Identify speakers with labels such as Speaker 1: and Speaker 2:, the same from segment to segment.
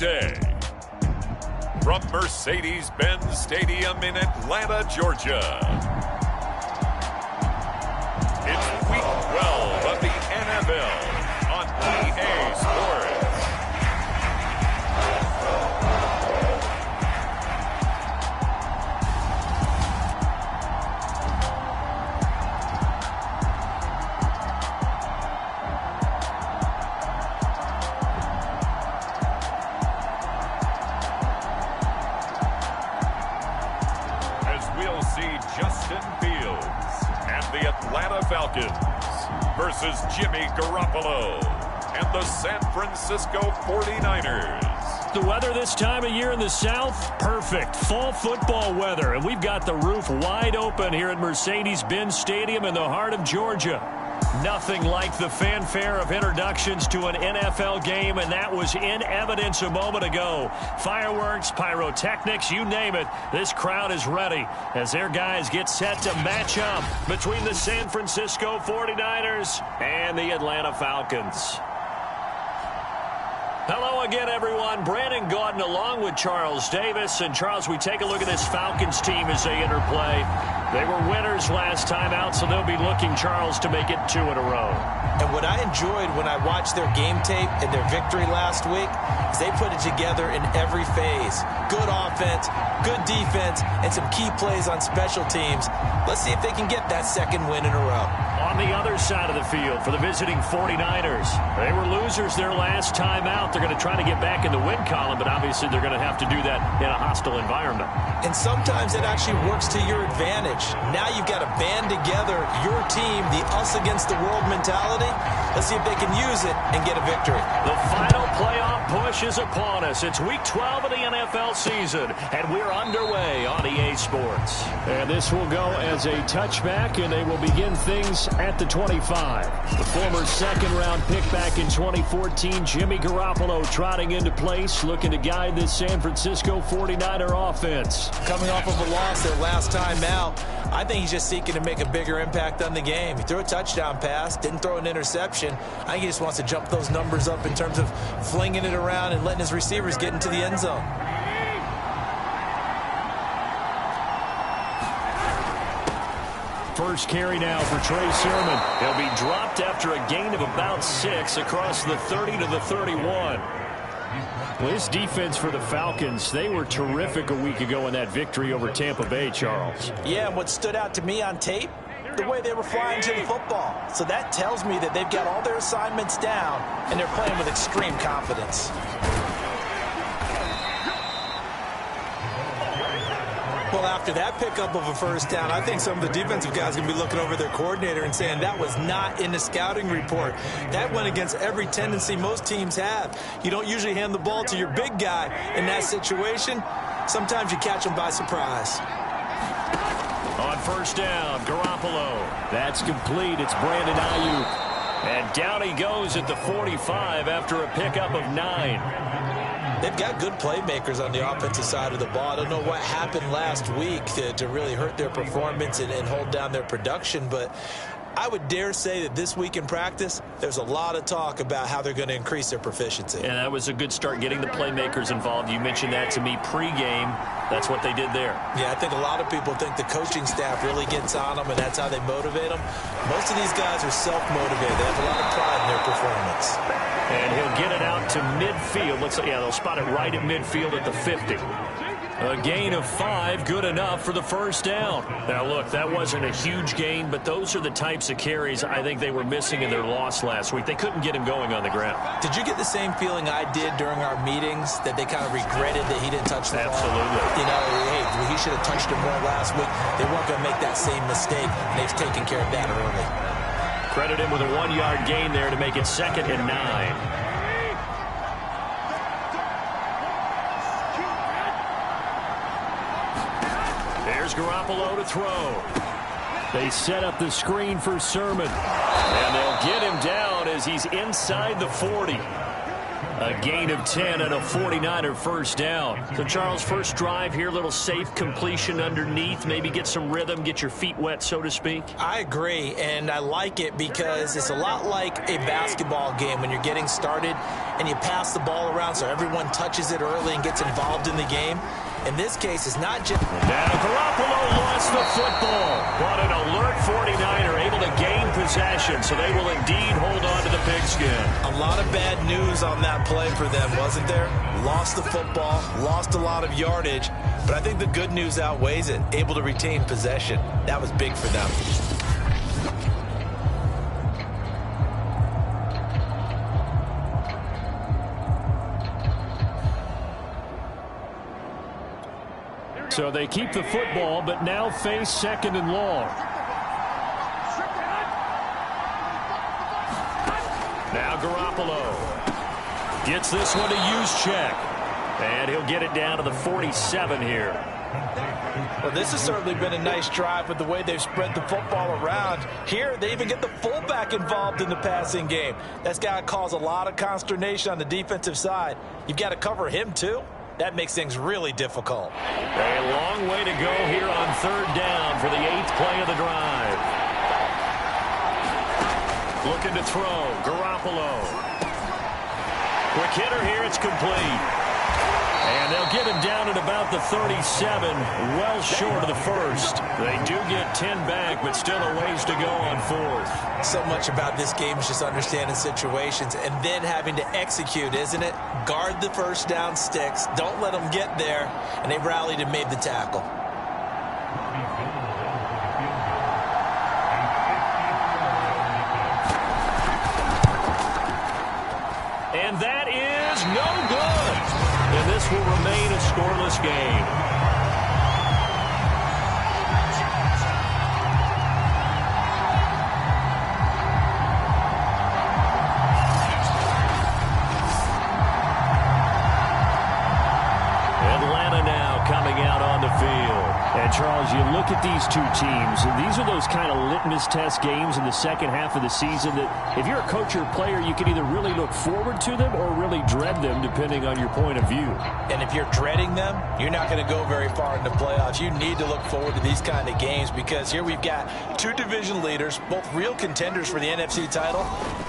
Speaker 1: day. From Mercedes-Benz Stadium in Atlanta, Georgia, it's Week 12 of the NFL on EA Sports. Atlanta Falcons versus Jimmy Garoppolo and the San Francisco 49ers.
Speaker 2: The weather this time of year in the South, perfect. Fall football weather, and we've got the roof wide open here at Mercedes-Benz Stadium in the heart of Georgia. Nothing like the fanfare of introductions to an NFL game, and that was in evidence a moment ago. Fireworks, pyrotechnics, you name it. This crowd is ready as their guys get set to match up between the San Francisco 49ers and the Atlanta Falcons. Hello again, everyone. Brandon Gaudin along with Charles Davis. And, Charles, we take a look at this Falcons team as they interplay. They were winners last time out, so they'll be looking, Charles, to make it 2 in a row.
Speaker 3: And what I enjoyed when I watched their game tape and their victory last week is they put it together in every phase. Good offense, good defense, and some key plays on special teams. Let's see if they can get that second win in a row.
Speaker 2: On the other side of the field for the visiting 49ers, they were losers their last time out. They're going to try to get back in the win column, but obviously they're going to have to do that in a hostile environment.
Speaker 3: And sometimes it actually works to your advantage. Now you've got to band together your team, the us against the world mentality. Let's see if they can use it and get a victory.
Speaker 2: The final playoff push is upon us. It's Week 12 of the NFL season, and we're underway on EA Sports. And this will go as a touchback, and they will begin things at the 25. The former second-round pick back in 2014, Jimmy Garoppolo trotting into place, looking to guide this San Francisco 49er offense.
Speaker 3: Coming off of a loss their last time out, I think he's just seeking to make a bigger impact on the game. He threw a touchdown pass, didn't throw an interception. I think he just wants to jump those numbers up in terms of flinging it around and letting his receivers get into the end zone.
Speaker 2: First carry now for Trey Sermon. He'll be dropped after a gain of about 6 across the 30 to the 31. Well, this defense for the Falcons, they were terrific a week ago in that victory over Tampa Bay, Charles.
Speaker 3: Yeah, and what stood out to me on tape, the way they were flying to the football. So that tells me that they've got all their assignments down, and they're playing with extreme confidence. Well, after that pickup of a first down, I think some of the defensive guys are going to be looking over their coordinator and saying that was not in the scouting report. That went against every tendency most teams have. You don't usually hand the ball to your big guy in that situation. Sometimes you catch them by surprise.
Speaker 2: On first down, Garoppolo. That's complete. It's Brandon Ayuk. And down he goes at the 45 after a pickup of 9.
Speaker 3: They've got good playmakers on the offensive side of the ball. I don't know what happened last week to really hurt their performance and hold down their production, but I would dare say that this week in practice, there's a lot of talk about how they're going to increase their proficiency.
Speaker 2: And that was a good start getting the playmakers involved. You mentioned that to me pregame. That's what they did there.
Speaker 3: Yeah, I think a lot of people think the coaching staff really gets on them, and that's how they motivate them. Most of these guys are self-motivated. They have a lot of pride in their performance.
Speaker 2: And he'll get it out to midfield. Looks like, yeah, they'll spot it right at midfield at the 50. A gain of 5, good enough for the first down. Now, look, that wasn't a huge gain, but those are the types of carries I think they were missing in their loss last week. They couldn't get him going on the ground.
Speaker 3: Did you get the same feeling I did during our meetings, that they kind of regretted that he didn't touch the ball?
Speaker 2: Absolutely.
Speaker 3: You know, hey, he should have touched it more last week. They weren't going to make that same mistake, and they've taken care of that early.
Speaker 2: Credit him with a 1-yard gain there to make it 2nd and 9. There's Garoppolo to throw. They set up the screen for Sermon. And they'll get him down as he's inside the 40. A gain of 10 and a 49er first down. So, Charles, first drive here, little safe completion underneath. Maybe get some rhythm, get your feet wet, so to speak.
Speaker 3: I agree, and I like it because it's a lot like a basketball game when you're getting started and you pass the ball around so everyone touches it early and gets involved in the game. In this case, it's not just...
Speaker 2: Now Garoppolo lost the football, but an alert 49er able to gain possession, so they will indeed hold on to the pigskin.
Speaker 3: A lot of bad news on that play for them, wasn't there? Lost the football, lost a lot of yardage, but I think the good news outweighs it. Able to retain possession. That was big for them.
Speaker 2: So they keep the football, but now face second and long. Now Garoppolo gets this one to Juszczyk. And he'll get it down to the 47 here.
Speaker 3: Well, this has certainly been a nice drive with the way they've spread the football around. Here, they even get the fullback involved in the passing game. That's got to cause a lot of consternation on the defensive side. You've got to cover him, too. That makes things really difficult.
Speaker 2: A long way to go here on third down for the 8th play of the drive. Looking to throw. Garoppolo. Quick hitter here. It's complete. And they'll get him down at about the 37, well short of the first. They do get 10 back, but still a ways to go on fourth.
Speaker 3: So much about this game is just understanding situations and then having to execute, isn't it? Guard the first down sticks. Don't let them get there. And they rallied and made the tackle.
Speaker 2: And that is no good. And this will remain a scoreless game. Atlanta now coming out on the field. And, Charles, you look at these two teams, and these are those kind of litmus test games in the second half of the season that if you're a coach or a player, you can either really look forward to them or really dread them, depending on your point of view.
Speaker 3: And if you're dreading them, you're not going to go very far in the playoffs. You need to look forward to these kind of games because here we've got two division leaders, both real contenders for the NFC title.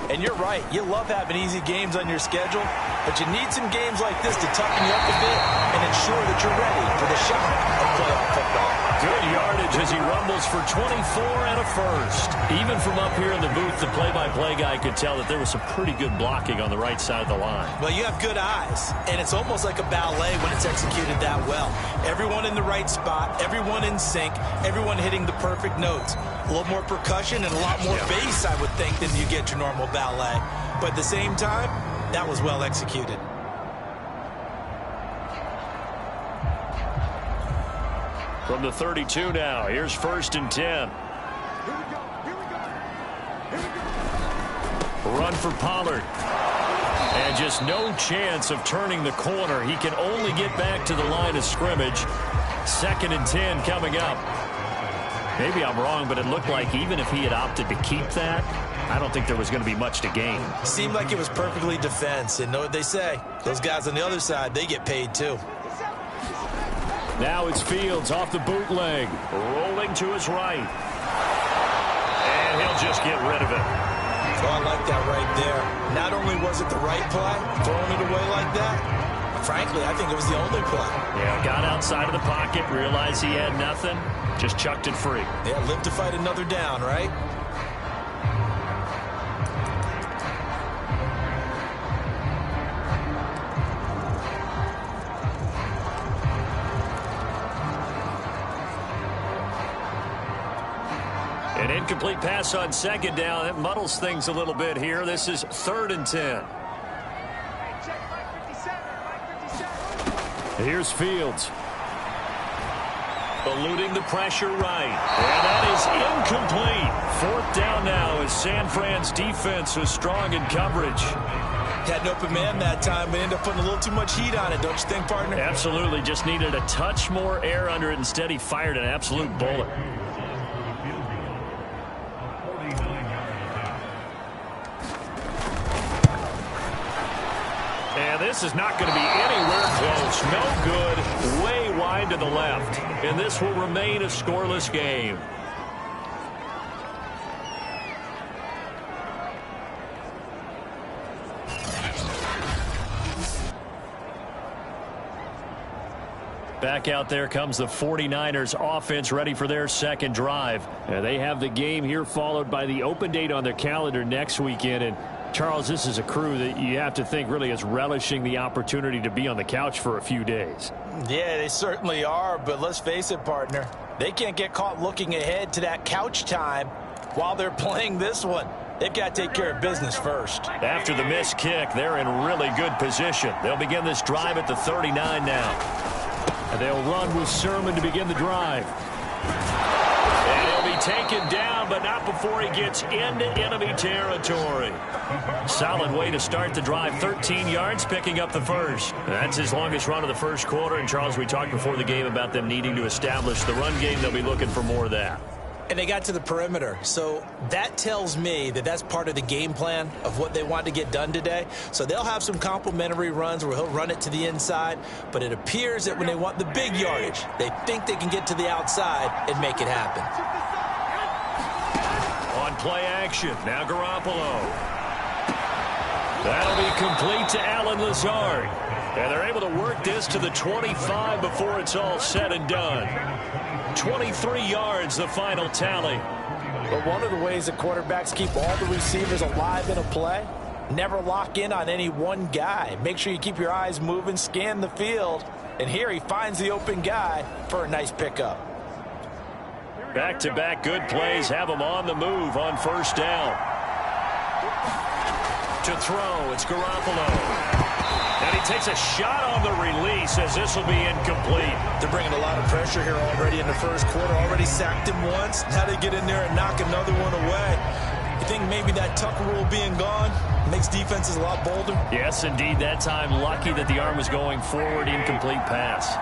Speaker 3: And you're right, you love having easy games on your schedule, but you need some games like this to toughen you up a bit and ensure that you're ready for the shot of playoff football.
Speaker 2: Good yardage as he rumbles for 24 and a first. Even from up here in the booth, the play-by-play guy could tell that there was some pretty good blocking on the right side of the line.
Speaker 3: Well, you have good eyes, and it's almost like a ballet when it's executed that well. Everyone in the right spot, everyone in sync, everyone hitting the perfect notes. A little more percussion and a lot more bass, I would think, than you get your normal ballet. But at the same time, that was well executed.
Speaker 2: From the 32 now, here's 1st and 10. Run for Pollard. And just no chance of turning the corner. He can only get back to the line of scrimmage. 2nd and 10 coming up. Maybe I'm wrong, but it looked like even if he had opted to keep that, I don't think there was going to be much to gain.
Speaker 3: Seemed like it was perfectly defense. And know what they say? Those guys on the other side, they get paid too.
Speaker 2: Now it's Fields off the bootleg. Rolling to his right. And he'll just get rid of it.
Speaker 3: Oh, I like that right there. Not only was it the right play, throwing it away like that, frankly, I think it was the only play.
Speaker 2: Yeah, got outside of the pocket, realized he had nothing, just chucked it free.
Speaker 3: Yeah, live to fight another down, right?
Speaker 2: An incomplete pass on 2nd down. That muddles things a little bit here. This is 3rd and 10. Here's Fields. Eluding the pressure right. And that is incomplete. 4th down now as San Fran's defense was strong in coverage.
Speaker 3: Had an open man that time, but ended up putting a little too much heat on it, don't you think, partner?
Speaker 2: Absolutely. Just needed a touch more air under it. Instead, he fired an absolute bullet. this is not going to be anywhere close. No good. Way wide to the left. And this will remain a scoreless game. Back out there comes the 49ers offense, ready for their second drive. They have the game here followed by the open date on their calendar next weekend. And Charles, this is a crew that you have to think really is relishing the opportunity to be on the couch for a few days.
Speaker 3: Yeah, they certainly are, but let's face it, partner. They can't get caught looking ahead to that couch time while they're playing this one. They've got to take care of business first.
Speaker 2: After the missed kick, they're in really good position. They'll begin this drive at the 39 now. And they'll run with Sermon to begin the drive. And he'll be taken down, but not before he gets into enemy territory. Solid way to start the drive. 13 yards, picking up the first. That's his longest run of the first quarter. And, Charles, we talked before the game about them needing to establish the run game. They'll be looking for more of that.
Speaker 3: And they got to the perimeter. So that tells me that that's part of the game plan of what they want to get done today. So they'll have some complementary runs where he'll run it to the inside. But it appears that when they want the big yardage, they think they can get to the outside and make it happen.
Speaker 2: On play action, now Garoppolo. That'll be complete to Alan Lazard. And they're able to work this to the 25 before it's all said and done. 23 yards, the final tally.
Speaker 3: But one of the ways that quarterbacks keep all the receivers alive in a play, never lock in on any one guy. Make sure you keep your eyes moving, scan the field. And here he finds the open guy for a nice pickup.
Speaker 2: Back-to-back good plays have him on the move on first down. To throw, it's Garoppolo. And he takes a shot on the release as this will be incomplete.
Speaker 3: They're bringing a lot of pressure here already in the first quarter. Already sacked him once. Now they get in there and knock another one away. You think maybe that Tucker rule being gone makes defenses a lot bolder?
Speaker 2: Yes, indeed. That time lucky that the arm was going forward. Incomplete pass.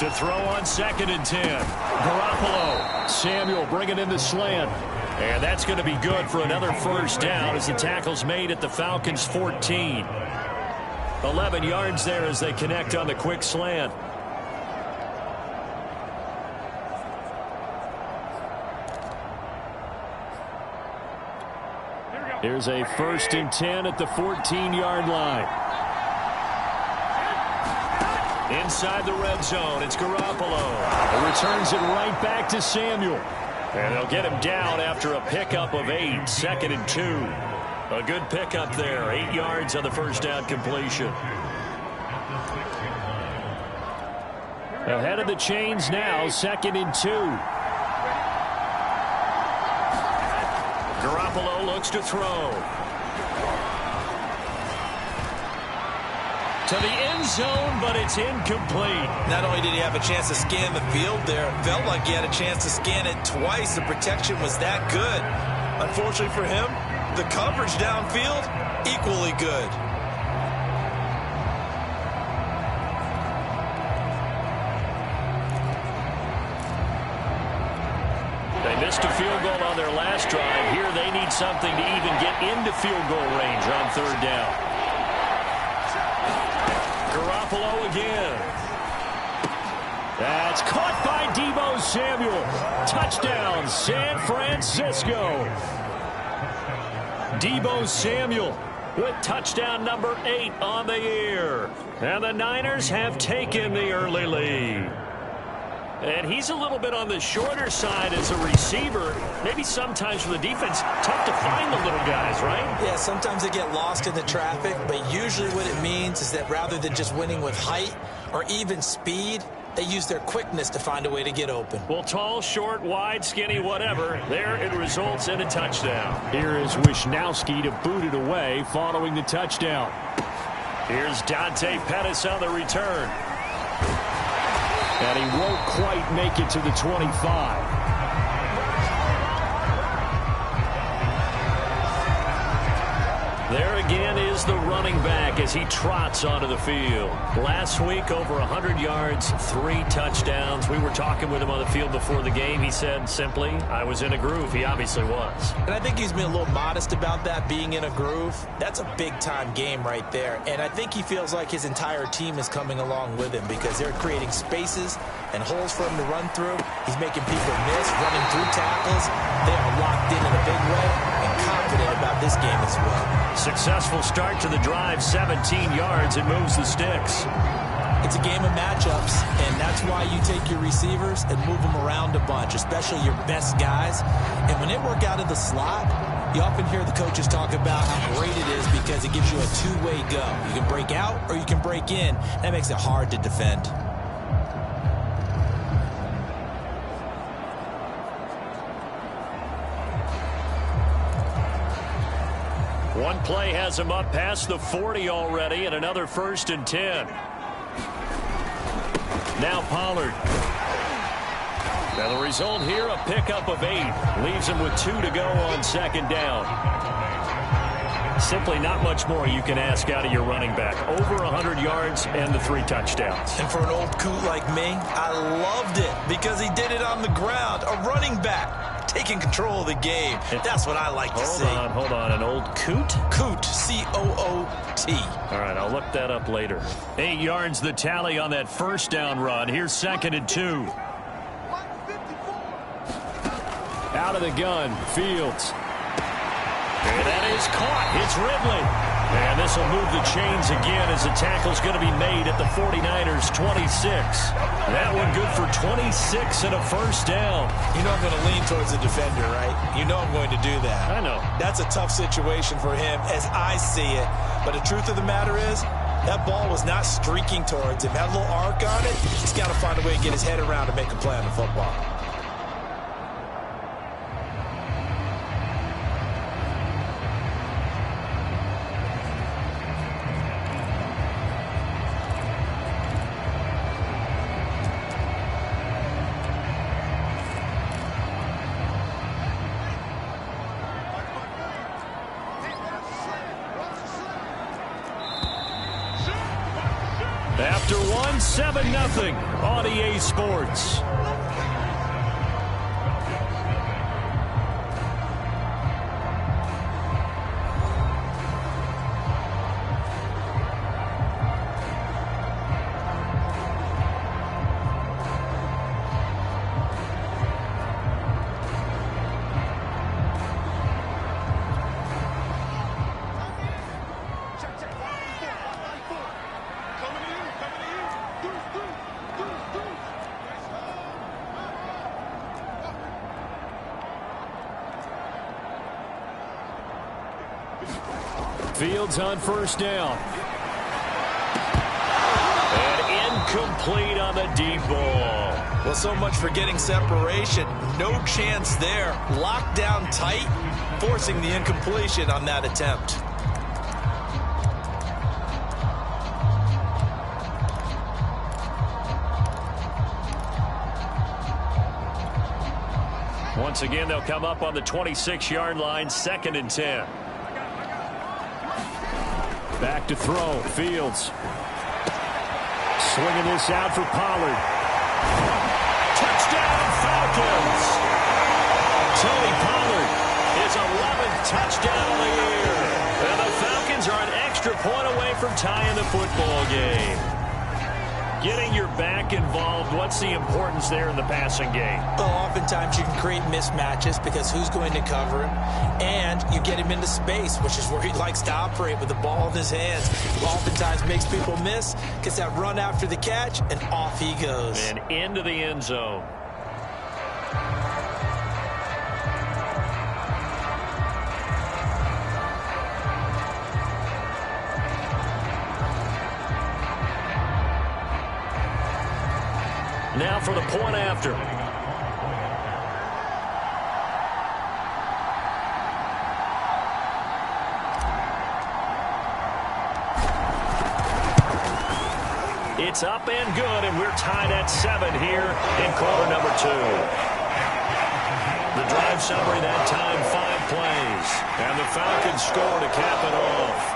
Speaker 2: To throw on 2nd and 10. Garoppolo. Samuel bringing in the slant. And that's going to be good for another first down as the tackle's made at the Falcons' 14. 11 yards there as they connect on the quick slant. Here's a 1st and 10 at the 14-yard line. Inside the red zone, it's Garoppolo. He returns it right back to Samuel. And they'll get him down after a pickup of 8. 2nd and 2. A good pickup there. 8 yards on the first down completion. Ahead of the chains now. 2nd and 2. Garoppolo looks to throw. To the end zone, but it's incomplete.
Speaker 3: Not only did he have a chance to scan the field there, it felt like he had a chance to scan it twice. The protection was that good. Unfortunately for him, the coverage downfield, equally good.
Speaker 2: They missed a field goal on their last drive. Here they need something to even get into field goal range on 3rd down. Garoppolo again. That's caught by Deebo Samuel. Touchdown, San Francisco. Deebo Samuel with touchdown number 8 on the year. And the Niners have taken the early lead. And he's a little bit on the shorter side as a receiver. Maybe sometimes for the defense, tough to find the little guys, right?
Speaker 3: Yeah, sometimes they get lost in the traffic, but usually what it means is that rather than just winning with height or even speed, they use their quickness to find a way to get open.
Speaker 2: Well, tall, short, wide, skinny, whatever, there it results in a touchdown. Here is Wisnowski to boot it away following the touchdown. Here's Dante Pettis on the return. And he won't quite make it to the 25. There again is the running back as he trots onto the field. Last week, over 100 yards, 3 touchdowns. We were talking with him on the field before the game. He said simply, I was in a groove. He obviously was.
Speaker 3: And I think he's been a little modest about that, being in a groove. That's a big-time game right there. And I think he feels like his entire team is coming along with him because they're creating spaces and holes for him to run through. He's making people miss, running through tackles. They are locked in a big way and confident about this game as well.
Speaker 2: Successful start to the drive, 17 yards. It moves the sticks.
Speaker 3: It's a game of matchups, and that's why you take your receivers and move them around a bunch, especially your best guys. And when they work out of the slot, you often hear the coaches talk about how great it is because it gives you a two-way go. You can break out or you can break in. That makes it hard to defend.
Speaker 2: One play has him up past the 40 already, and another 1st and 10. Now Pollard. Now the result here, a pickup of 8. Leaves him with 2 to go on 2nd down. Simply not much more you can ask out of your running back. Over 100 yards and the 3 touchdowns.
Speaker 3: And for an old coot like me, I loved it because he did it on the ground. A running back taking control of the game. That's what I like to see.
Speaker 2: Hold on. An old coot?
Speaker 3: Coot, C-O-O-T.
Speaker 2: All right, I'll look that up later. 8 yards the tally on that 1st down run. Here's 2nd and 2. Out of the gun, Fields. And that is caught. It's Ridley. And this will move the chains again as the tackle's going to be made at the 49ers' 26. That one good for 26 and a 1st down.
Speaker 3: You know I'm going to lean towards the defender, right? You know I'm going to do that.
Speaker 2: I know.
Speaker 3: That's a tough situation for him as I see it. But the truth of the matter is, that ball was not streaking towards him. That little arc on it, he's got to find a way to get his head around to make a play on the football.
Speaker 2: After 7-0 on EA Sports. Fields on 1st down. And incomplete on the deep ball.
Speaker 3: Well, so much for getting separation. No chance there. Locked down tight, forcing the incompletion on that attempt.
Speaker 2: Once again, they'll come up on the 26-yard line, 2nd and 10. Back to throw. Fields. Swinging this out for Pollard. Touchdown, Falcons! Tony Pollard, his 11th touchdown of the year. And the Falcons are an extra point away from tying the football game. Getting your back involved, what's the importance there in the passing game?
Speaker 3: Well, oftentimes you can create mismatches because who's going to cover him? And you get him into space, which is where he likes to operate with the ball in his hands. Oftentimes makes people miss, gets that run after the catch, and off he goes.
Speaker 2: And into the end zone. Now for the point after. It's up and good, and we're tied at 7 here in quarter number 2. The drive summary that time, 5 plays. And the Falcons score to cap it off.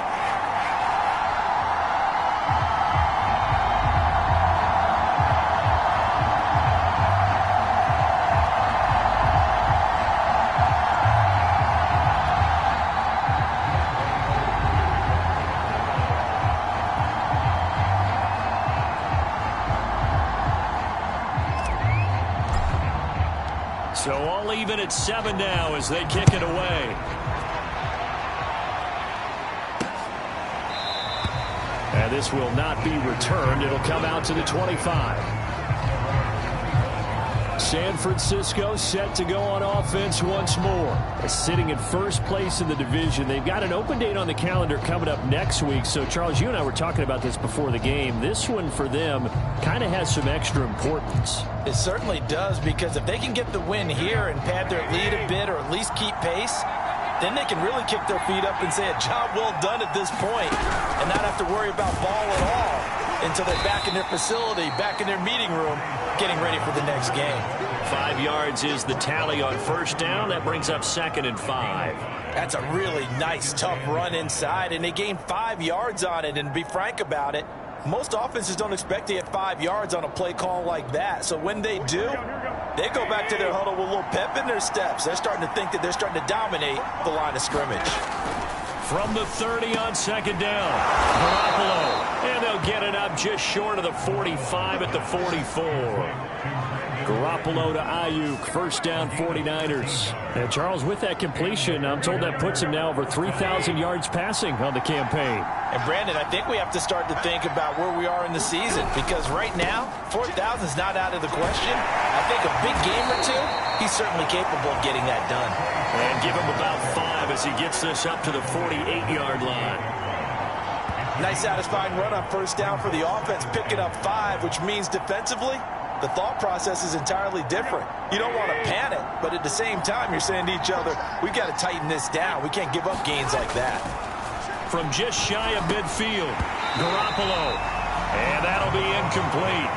Speaker 2: So all even at 7 now as they kick it away. And this will not be returned. It'll come out to the 25. San Francisco set to go on offense once more. Sitting in first place in the division. They've got an open date on the calendar coming up next week. So, Charles, you and I were talking about this before the game. This one for them kind of has some extra importance.
Speaker 3: It certainly does, because if they can get the win here and pad their lead a bit or at least keep pace, then they can really kick their feet up and say a job well done at this point and not have to worry about ball at all until they're back in their facility, back in their meeting room, getting ready for the next game.
Speaker 2: 5 yards is the tally on first down. That brings up 2nd and 5.
Speaker 3: That's a really nice, tough run inside, and they gained 5 yards on it. And to be frank about it, most offenses don't expect to get 5 yards on a play call like that. So when they do, they go back to their huddle with a little pep in their steps. They're starting to think that they're starting to dominate the line of scrimmage.
Speaker 2: From the 30 on 2nd down, Garoppolo. And they'll get it up just short of the 45 at the 44. Garoppolo to Ayuk, first down 49ers. And Charles, with that completion, I'm told that puts him now over 3,000 yards passing on the campaign.
Speaker 3: And Brandon, I think we have to start to think about where we are in the season, because right now, 4,000 is not out of the question. I think a big game or two, he's certainly capable of getting that done.
Speaker 2: And give him about 5 as he gets this up to the 48-yard line.
Speaker 3: Nice satisfying run on first down for the offense, picking up 5, which means defensively, the thought process is entirely different. You don't want to panic, but at the same time, you're saying to each other, we've got to tighten this down. We can't give up gains like that.
Speaker 2: From just shy of midfield, Garoppolo. And that'll be incomplete.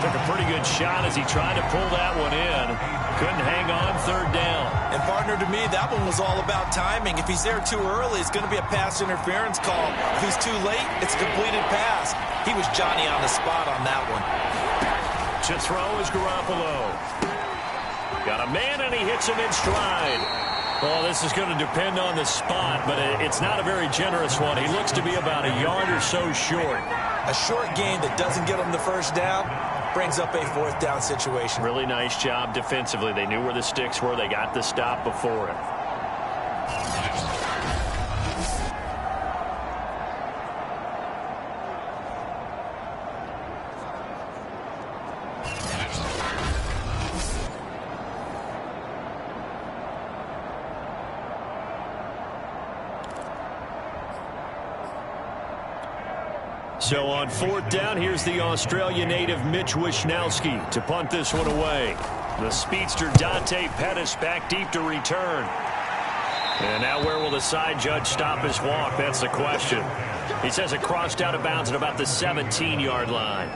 Speaker 2: Took a pretty good shot as he tried to pull that one in. Couldn't hang on, 3rd down.
Speaker 3: And partner, to me, that one was all about timing. If he's there too early, it's going to be a pass interference call. If he's too late, it's a completed pass. He was Johnny on the spot on that one.
Speaker 2: To throw is Garoppolo. Got a man, and he hits him in stride. Well, this is going to depend on the spot, but it's not a very generous one. He looks to be about a yard or so short.
Speaker 3: A short gain that doesn't get him the first down brings up a 4th down situation.
Speaker 2: Really nice job defensively. They knew where the sticks were. They got the stop before it. So on 4th down, here's the Australia native Mitch Wishnowsky to punt this one away. The speedster Dante Pettis back deep to return. And now where will the side judge stop his walk? That's the question. He says it crossed out of bounds at about the 17-yard line.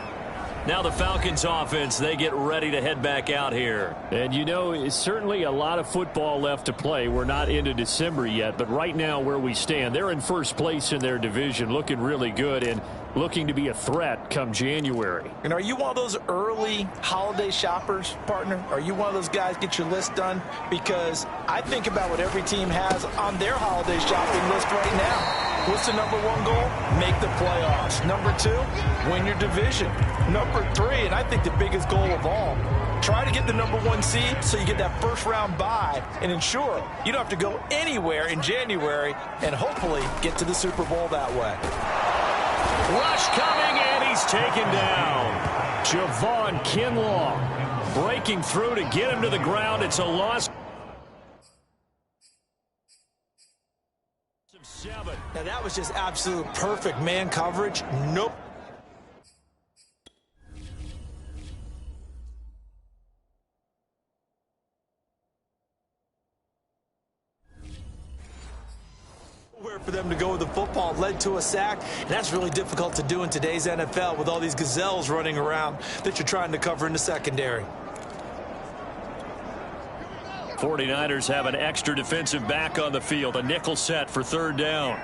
Speaker 2: Now the Falcons offense, they get ready to head back out here. And you know, it's certainly a lot of football left to play. We're not into December yet, but right now where we stand, they're in first place in their division, looking really good and looking to be a threat come January.
Speaker 3: And are you one of those early holiday shoppers, partner? Are you one of those guys get your list done? Because I think about what every team has on their holiday shopping list right now. What's the number 1 goal? Make the playoffs. Number 2, win your division. Number 3, and I think the biggest goal of all, try to get the number 1 seed so you get that first round bye and ensure you don't have to go anywhere in January and hopefully get to the Super Bowl that way.
Speaker 2: Rush coming, and he's taken down. Javon Kinlaw breaking through to get him to the ground. It's a loss.
Speaker 3: Now that was just absolute perfect man coverage. Nope. Where for them to go with the football led to a sack. That's really difficult to do in today's NFL with all these gazelles running around that you're trying to cover in the secondary.
Speaker 2: 49ers have an extra defensive back on the field. A nickel set for third down.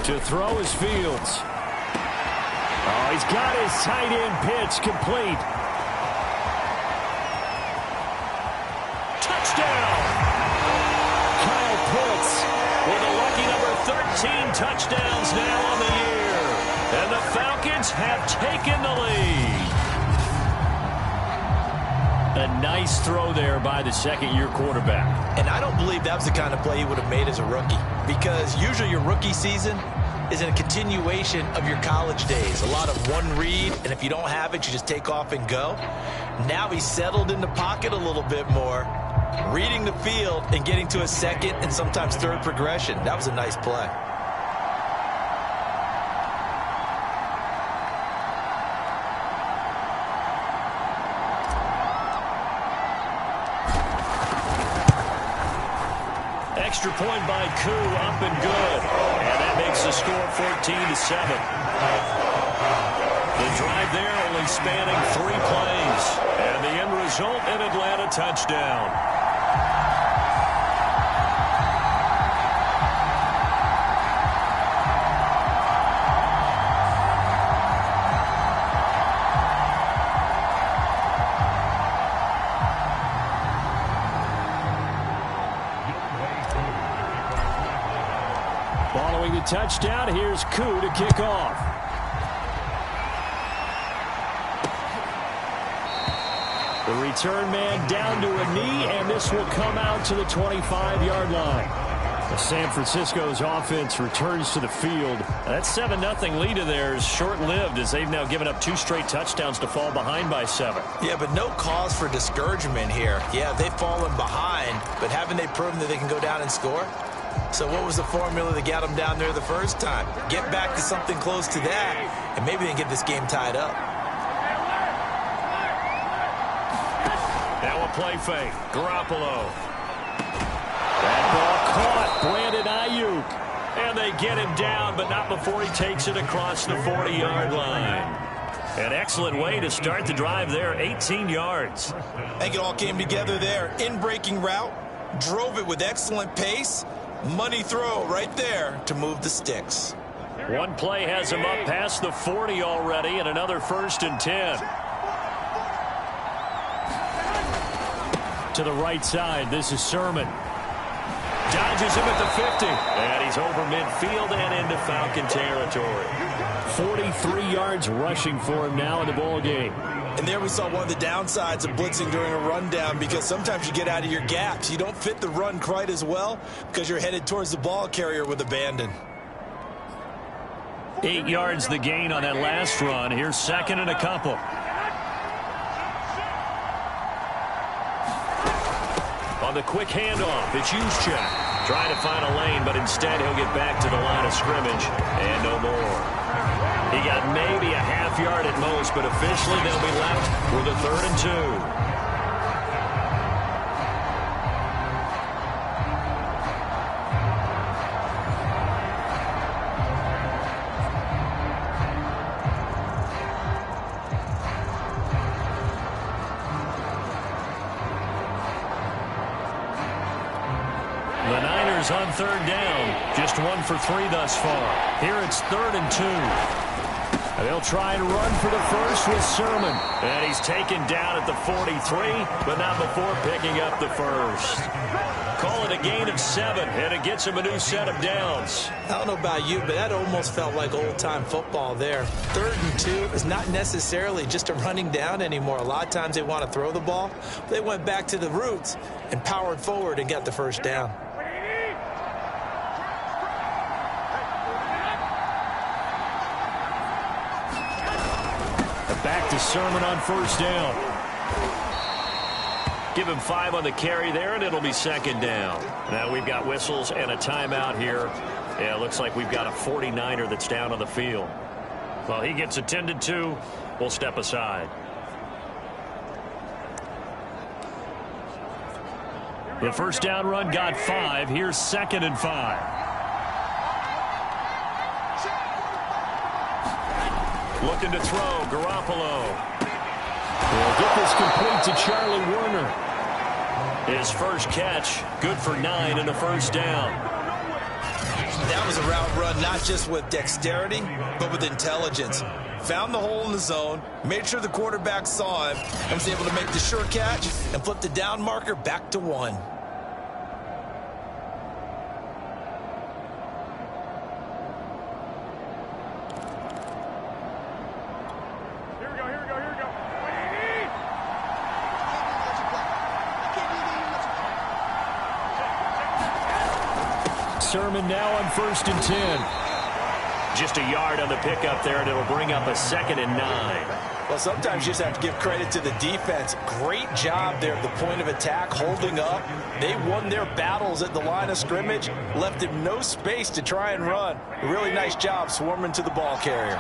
Speaker 2: To throw is Fields. Oh, he's got his tight end pitch complete. Touchdown! Kyle Pitts with a lucky number 13 touchdowns now on the year. And the Falcons have taken the lead. A nice throw there by the second-year quarterback.
Speaker 3: And I don't believe that was the kind of play he would have made as a rookie, because usually your rookie season is in a continuation of your college days. A lot of one read, and if you don't have it, you just take off and go. Now he's settled in the pocket a little bit more, reading the field and getting to a second and sometimes third progression. That was a nice play.
Speaker 2: Extra point by Koo, up and good. And that makes the score 14-7. The drive there only spanning 3 plays. And the end result, an Atlanta touchdown. Following the touchdown, here's Koo to kick off. The return man down to a knee, and this will come out to the 25-yard line. San Francisco's offense returns to the field. That 7-0 lead of theirs short-lived, as they've now given up 2 straight touchdowns to fall behind by 7.
Speaker 3: Yeah, but no cause for discouragement here. Yeah, they've fallen behind, but haven't they proven that they can go down and score? So what was the formula that got them down there the first time? Get back to something close to that, and maybe they can get this game tied up.
Speaker 2: Now a play fake. Garoppolo. That ball caught. Brandon Ayuk. And they get him down, but not before he takes it across the 40-yard line. An excellent way to start the drive there. 18 yards.
Speaker 3: I think it all came together there. In-breaking route. Drove it with excellent pace. Money throw right there to move the sticks.
Speaker 2: One play has him up past the 40 already, and another 1st and 10. To the right side, this is Sermon. Dodges him at the 50. And he's over midfield and into Falcon territory. 43 yards rushing for him now in the ball game.
Speaker 3: And there we saw one of the downsides of blitzing during a rundown, because sometimes you get out of your gaps. You don't fit the run quite as well because you're headed towards the ball carrier with abandon.
Speaker 2: 8 yards the gain on that last run. Here's 2nd and a couple. On the quick handoff, it's Juszczyk. Trying to find a lane, but instead he'll get back to the line of scrimmage. And no more. He got maybe a half yard at most, but officially they'll be left with a 3rd and 2. The Niners on 3rd down. Just 1 for 3 thus far. Here it's 3rd and 2. They'll try and run for the first with Sermon. And he's taken down at the 43, but not before picking up the first. Call it a gain of 7, and it gets him a new set of downs.
Speaker 3: I don't know about you, but that almost felt like old-time football there. 3rd and 2 is not necessarily just a running down anymore. A lot of times they want to throw the ball. They went back to the roots and powered forward and got the first down.
Speaker 2: Back to Sermon on 1st down. Give him 5 on the carry there, and it'll be 2nd down. Now we've got whistles and a timeout here. Yeah, it looks like we've got a 49er that's down on the field. Well, he gets attended to. We'll step aside. The first down run got 5. Here's 2nd and 5. Looking to throw, Garoppolo. He'll get this complete to Charlie Warner. His first catch, good for 9 and a first down.
Speaker 3: That was a route run not just with dexterity, but with intelligence. Found the hole in the zone, made sure the quarterback saw him, and was able to make the sure catch and flip the down marker back to 1.
Speaker 2: Sermon now on 1st and 10. Just a yard on the pickup there, and it'll bring up a 2nd and 9.
Speaker 3: Well, sometimes you just have to give credit to the defense. Great job there at the point of attack, holding up. They won their battles at the line of scrimmage, left him no space to try and run. A really nice job swarming to the ball carrier.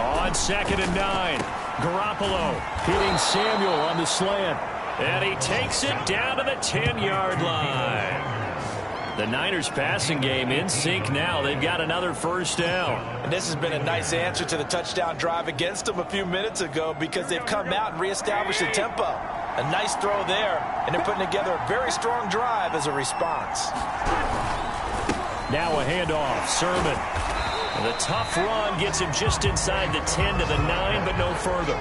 Speaker 2: On 2nd and 9. Garoppolo hitting Samuel on the slant. And he takes it down to the 10-yard line. The Niners passing game in sync now. They've got another first down.
Speaker 3: And this has been a nice answer to the touchdown drive against them a few minutes ago because they've come out and reestablished the tempo. A nice throw there, and they're putting together a very strong drive as a response.
Speaker 2: Now a handoff. Sermon. The tough run gets him just inside the 10 to the 9, but no further.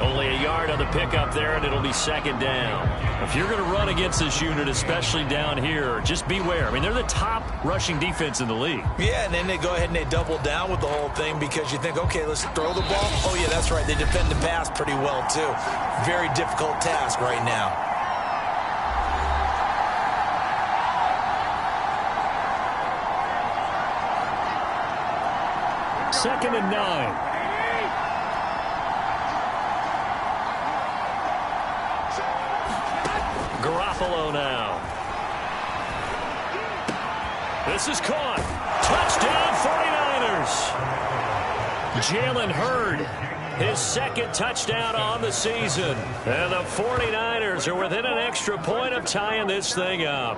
Speaker 2: Only a yard on the pickup there, and it'll be 2nd down. If you're going to run against this unit, especially down here, just beware. I mean, they're the top rushing defense in the league.
Speaker 3: Yeah, and then they go ahead and they double down with the whole thing because you think, okay, let's throw the ball. Oh, yeah, that's right. They defend the pass pretty well, too. Very difficult task right now.
Speaker 2: 2nd and 9. Garoppolo now. This is caught. Touchdown 49ers. Jalen Hurd, his 2nd touchdown on the season. And the 49ers are within an extra point of tying this thing up.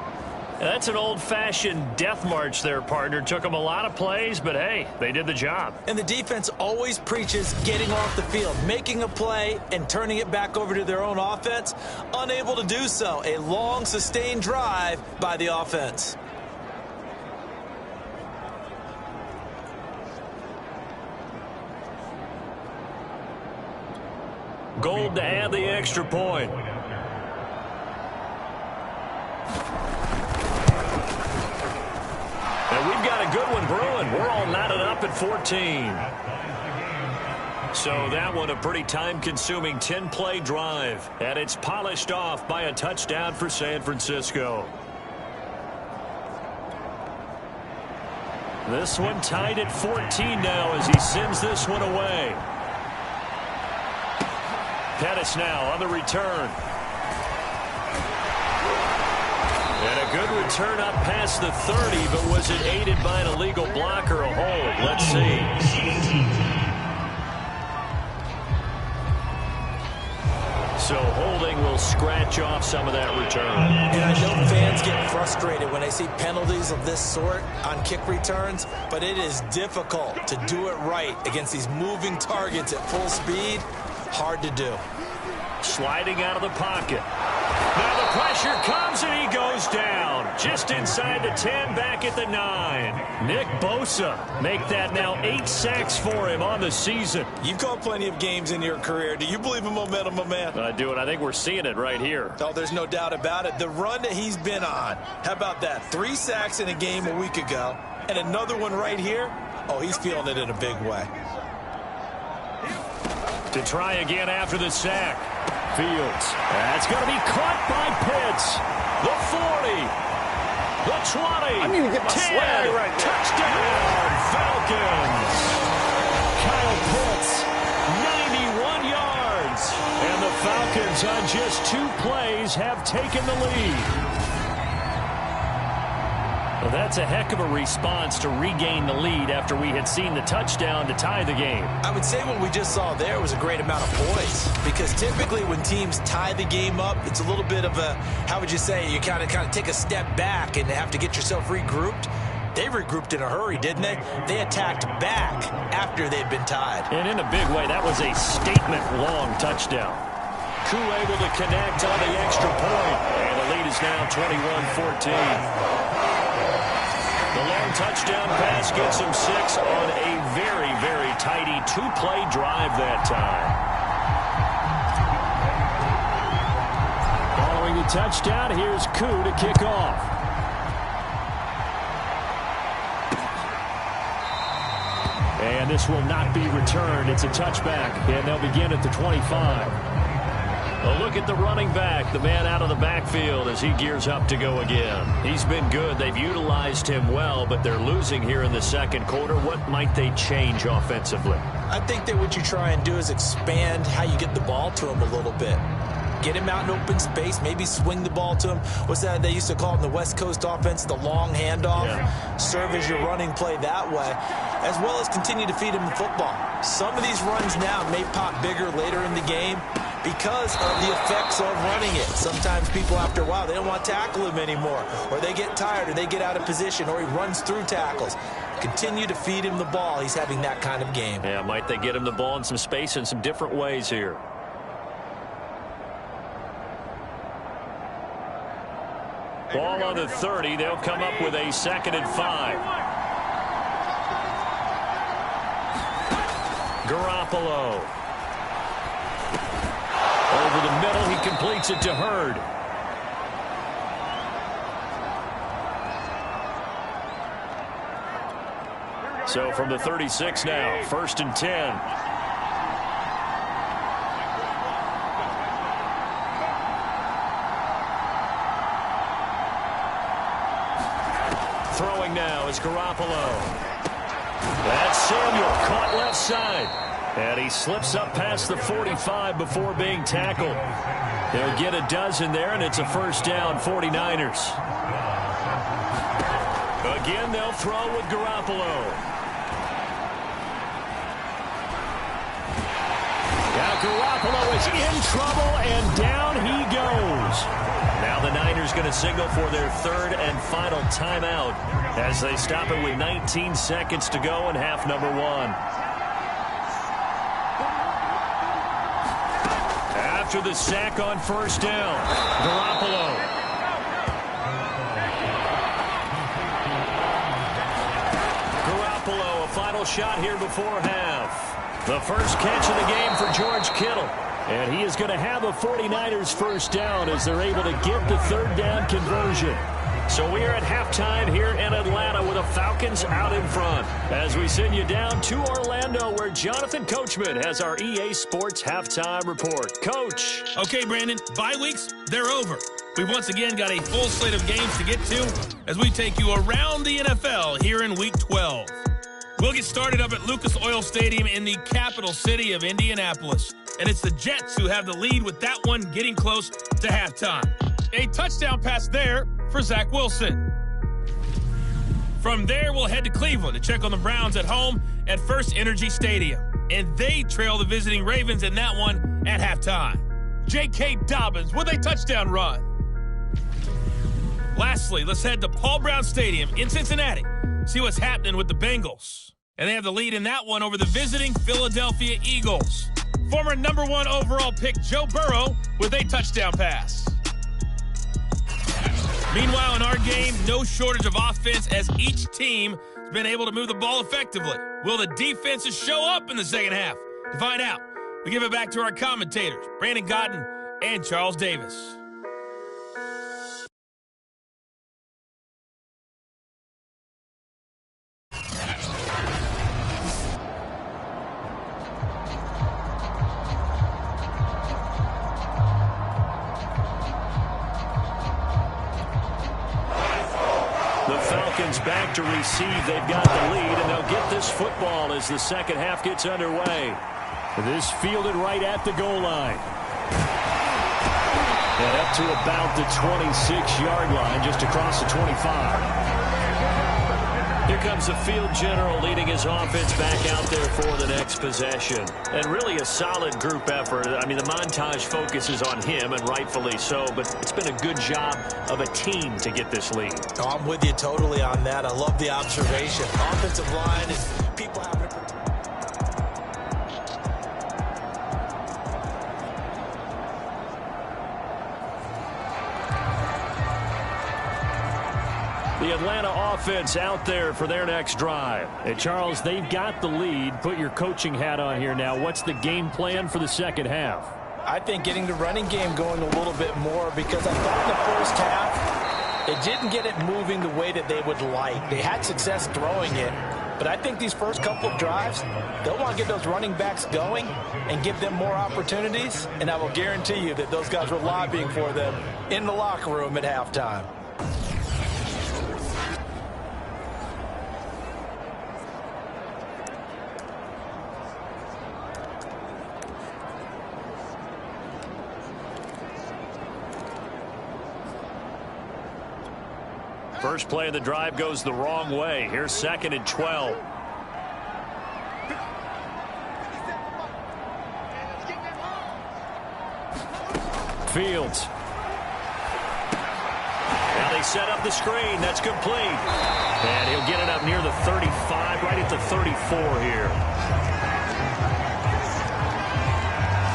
Speaker 2: That's an old-fashioned death march there, partner. Took them a lot of plays, but hey, they did the job.
Speaker 3: And the defense always preaches getting off the field, making a play, and turning it back over to their own offense. Unable to do so. A long, sustained drive by the offense.
Speaker 2: Gold to add the extra point. And we've got a good one brewing. We're all knotted up at 14. So that one a pretty time-consuming 10-play drive. And it's polished off by a touchdown for San Francisco. This one tied at 14 now as he sends this one away. Pettis now on the return. And a good return up past the 30, but was it aided by an illegal block or a hold? Let's see. So holding will scratch off some of that return.
Speaker 3: And I know fans get frustrated when they see penalties of this sort on kick returns, but it is difficult to do it right against these moving targets at full speed. Hard to do.
Speaker 2: Sliding out of the pocket. Now the pressure comes and he goes down. Just inside the 10, back at the 9. Nick Bosa make that now 8 sacks for him on the season.
Speaker 3: You've called plenty of games in your career. Do you believe in momentum, my man?
Speaker 2: I do, and I think we're seeing it right here.
Speaker 3: Oh, there's no doubt about it. The run that he's been on. How about that? 3 sacks in a game a week ago, and another one right here. Oh, he's feeling it in a big way.
Speaker 2: To try again after the sack. Fields. That's going to be caught by Pitts. The 40. The 20.
Speaker 4: I need to get my
Speaker 2: 10.
Speaker 4: swag right now.
Speaker 2: Touchdown, Falcons. Kyle Pitts, 91 yards. And the Falcons on just 2 plays have taken the lead. Well, that's a heck of a response to regain the lead after we had seen the touchdown to tie the game.
Speaker 3: I would say what we just saw there was a great amount of poise, because typically when teams tie the game up, it's a little bit of a, how would you say, you kind of take a step back and have to get yourself regrouped. They regrouped in a hurry, didn't they? They attacked back after they'd been tied.
Speaker 2: And in a big way, that was a statement-long touchdown. Koo able to connect on the extra point. And the lead is now 21-14. The long touchdown pass gets him 6 on a very, very tidy two-play drive that time. Following the touchdown, here's Koo to kick off. And this will not be returned. It's a touchback, and they'll begin at the 25. A look at the running back, the man out of the backfield as he gears up to go again. He's been good. They've utilized him well, but they're losing here in the second quarter. What might they change offensively?
Speaker 3: I think that what you try and do is expand how you get the ball to him a little bit. Get him out in open space, maybe swing the ball to him. What's that they used to call in the West Coast offense, the long handoff? Yeah. Serve as your running play that way, as well as continue to feed him the football. Some of these runs now may pop bigger later in the game because of the effects of running it. Sometimes people, after a while, they don't want to tackle him anymore, or they get tired, or they get out of position, or he runs through tackles. Continue to feed him the ball. He's having that kind of game.
Speaker 2: Yeah, might they get him the ball in some space in some different ways here. Ball on the 30. They'll come up with a 2nd and 5. Garoppolo. Over the middle, he completes it to Hurd. So from the 36 now, 1st and 10. Throwing now is Garoppolo. That's Samuel, caught left side. And he slips up past the 45 before being tackled. They'll get a dozen there, and it's a 1st down, 49ers. Again, they'll throw with Garoppolo. Now Garoppolo is in trouble, and down he goes. Now the Niners going to signal for their 3rd and final timeout as they stop it with 19 seconds to go in half number 1. After the sack on 1st down, Garoppolo. Garoppolo, a final shot here before half. The first catch of the game for George Kittle. And he is going to have a 49ers 1st down as they're able to get the 3rd down conversion. So we are at halftime here in Atlanta with the Falcons out in front. As we send you down to Orlando where Jonathan Coachman has our EA Sports halftime report. Coach.
Speaker 4: Okay, Brandon, bye weeks, they're over. We've once again got a full slate of games to get to as we take you around the NFL here in Week 12. We'll get started up at Lucas Oil Stadium in the capital city of Indianapolis. And it's the Jets who have the lead with that one getting close to halftime. A touchdown pass there for Zach Wilson. From there, we'll head to Cleveland to check on the Browns at home at First Energy Stadium. And they trail the visiting Ravens in that one at halftime. J.K. Dobbins with a touchdown run. Lastly, let's head to Paul Brown Stadium in Cincinnati. See what's happening with the Bengals. And they have the lead in that one over the visiting Philadelphia Eagles. Former number 1 overall pick Joe Burrow with a touchdown pass. Meanwhile, in our game, no shortage of offense as each team has been able to move the ball effectively. Will the defenses show up in the second half? To find out, we give it back to our commentators, Brandon Godden and Charles Davis.
Speaker 2: Back to receive. They've got the lead, and they'll get this football as the second half gets underway. This fielded right at the goal line. And up to about the 26-yard line, just across the 25. comes the field general leading his offense back out there for the next possession. And really a solid group effort. I mean, the montage focuses on him, and rightfully so, but it's been a good job of a team to get this lead.
Speaker 3: Oh, I'm with you totally on that. I love the observation. Offensive line is people having to...
Speaker 2: The Atlanta offense out there for their next drive.
Speaker 5: Hey, Charles, they've got the lead. Put your coaching hat on here now. What's the game plan for the second half?
Speaker 3: I think getting the running game going a little bit more, because I thought in the first half it didn't get it moving the way that they would like. They had success throwing it, but I think these first couple of drives, they'll want to get those running backs going and give them more opportunities, and I will guarantee you that those guys were lobbying for them in the locker room at halftime.
Speaker 2: First play of the drive goes the wrong way. Here's 2nd and 12. Fields. Now they set up the screen. That's complete. And he'll get it up near the 35, right at the 34 here.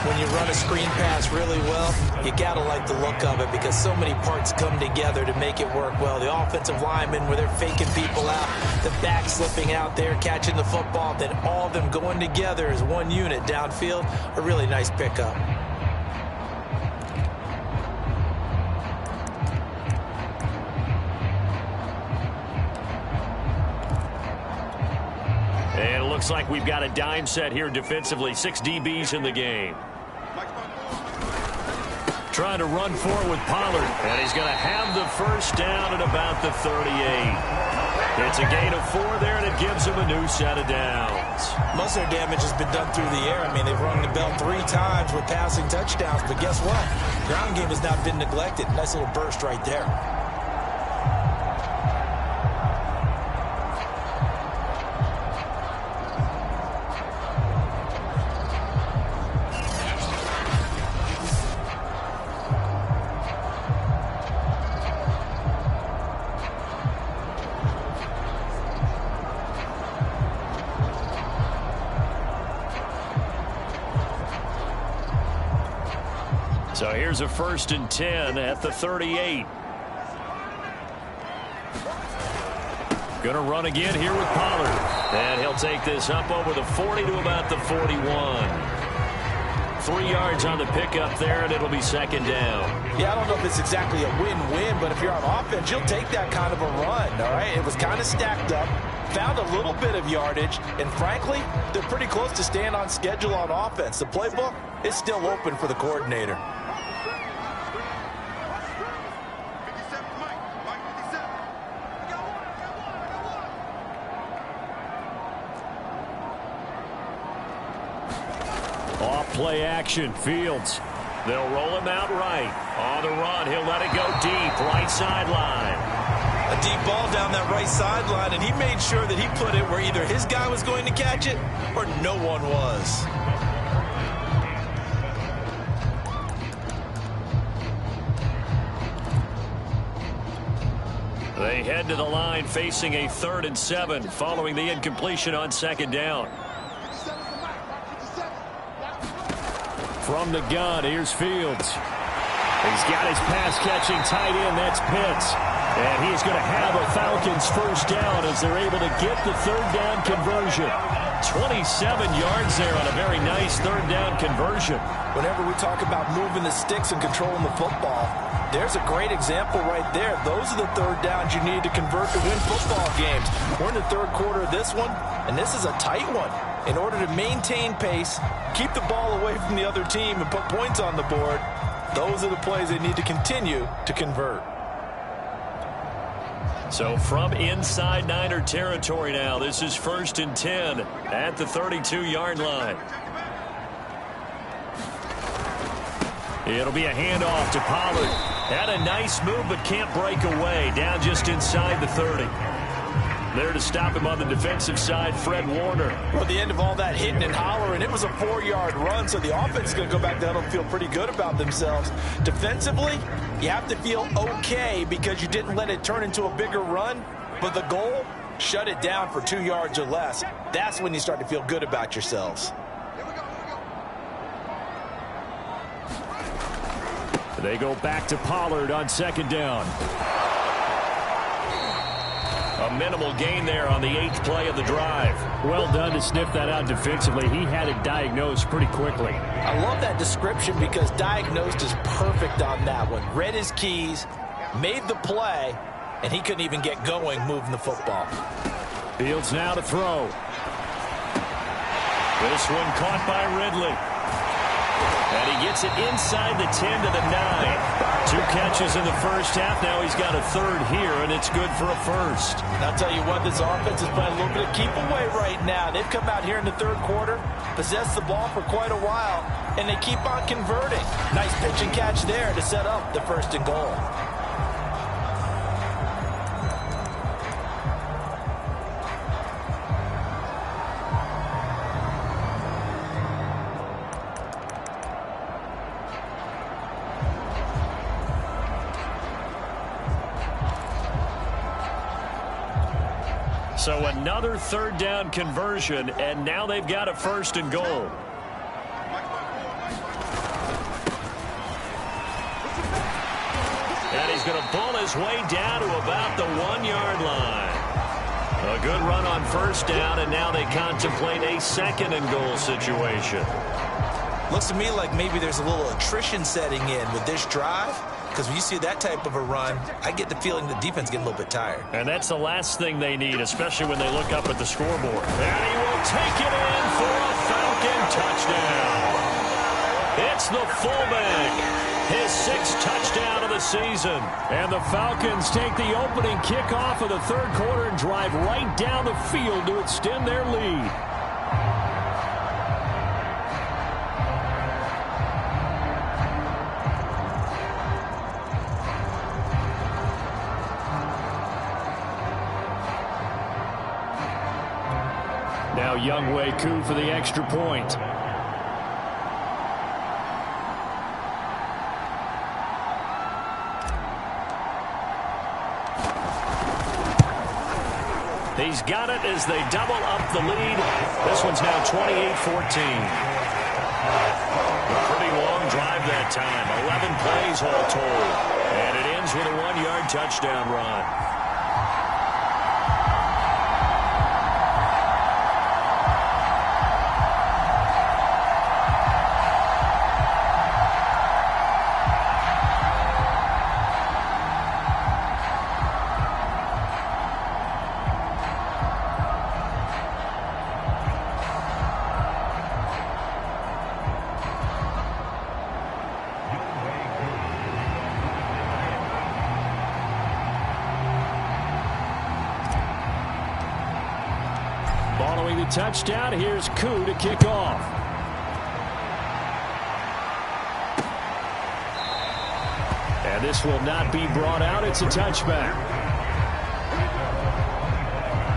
Speaker 3: When you run a screen pass really well, you got to like the look of it, because so many parts come together to make it work well. The offensive linemen, where they're faking people out, the back slipping out there, catching the football, then all of them going together as one unit downfield. A really nice pickup.
Speaker 2: And it looks like we've got a dime set here defensively. 6 DBs in the game. Trying to run forward with Pollard. And he's going to have the first down at about the 38. It's a gain of 4 there, and it gives him a new set of downs.
Speaker 3: Most of their damage has been done through the air. I mean, they've rung the bell 3 times with passing touchdowns. But guess what? Ground game has not been neglected. Nice little burst right there.
Speaker 2: So here's a 1st and 10 at the 38. Gonna run again here with Pollard. And he'll take this up over the 40 to about the 41. 3 yards on the pickup there, and it'll be 2nd down.
Speaker 3: Yeah, I don't know if it's exactly a win-win, but if you're on offense, you'll take that kind of a run, all right? It was kind of stacked up, found a little bit of yardage, and frankly, they're pretty close to staying on schedule on offense. The playbook is still open for the coordinator.
Speaker 2: Play action. Fields. They'll roll him out right. On the run, he'll let it go deep. Right sideline.
Speaker 3: A deep ball down that right sideline, and he made sure that he put it where either his guy was going to catch it or no one was.
Speaker 2: They head to the line facing a 3rd and 7 following the incompletion on 2nd down. From the gun, here's Fields. He's got his pass-catching tight end. That's Pitts. And he's going to have a Falcons first down as they're able to get the 3rd down conversion. 27 yards there on a very nice 3rd down conversion.
Speaker 3: Whenever we talk about moving the sticks and controlling the football, there's a great example right there. Those are the 3rd downs you need to convert to win football games. We're in the 3rd quarter of this one, and this is a tight one. In order to maintain pace, keep the ball away from the other team, and put points on the board, those are the plays they need to continue to convert.
Speaker 2: So from inside Niner territory now, this is 1st and 10 at the 32-yard line. It'll be a handoff to Pollard. Had a nice move but can't break away. Down just inside the 30. There to stop him on the defensive side, Fred Warner.
Speaker 3: Well, at the end of all that hitting and hollering, it was a 4-yard run, so the offense is going to go back down and feel pretty good about themselves. Defensively, you have to feel okay because you didn't let it turn into a bigger run, but the goal, shut it down for 2 yards or less. That's when you start to feel good about yourselves.
Speaker 5: They go back to Pollard on second down.
Speaker 2: A minimal gain there on the 8th play of the drive.
Speaker 5: Well done to sniff that out defensively. He had it diagnosed pretty quickly.
Speaker 3: I love that description because diagnosed is perfect on that one. Read his keys, made the play, and he couldn't even get going moving the football.
Speaker 5: Fields now to throw.
Speaker 2: This one caught by Ridley. And he gets it inside the 10 to the 9. 2 catches in the first half. Now he's got a third here, and it's good for a first.
Speaker 3: And I'll tell you what, this offense is playing a little bit of keep away right now. They've come out here in the third quarter, possessed the ball for quite a while, and they keep on converting. Nice pitch and catch there to set up the first and goal.
Speaker 2: So another third down conversion, and now they've got a first and goal. And he's going to pull his way down to about the 1-yard line. A good run on first down, and now they contemplate a second and goal situation.
Speaker 3: Looks to me like maybe there's a little attrition setting in with this drive. Because when you see that type of a run, I get the feeling the defense getting a little bit tired.
Speaker 2: And that's the last thing they need, especially when they look up at the scoreboard. And he will take it in for a Falcon touchdown. It's the fullback. His 6th touchdown of the season.
Speaker 5: And the Falcons take the opening kickoff of the third quarter and drive right down the field to extend their lead. Now Younghoe Koo for the extra point.
Speaker 2: He's got it as they double up the lead. This one's now 28-14. A pretty long drive that time. 11 plays all told. And it ends with a 1-yard touchdown run.
Speaker 5: Following the touchdown, here's Koo to kick off. And this will not be brought out. It's a touchback.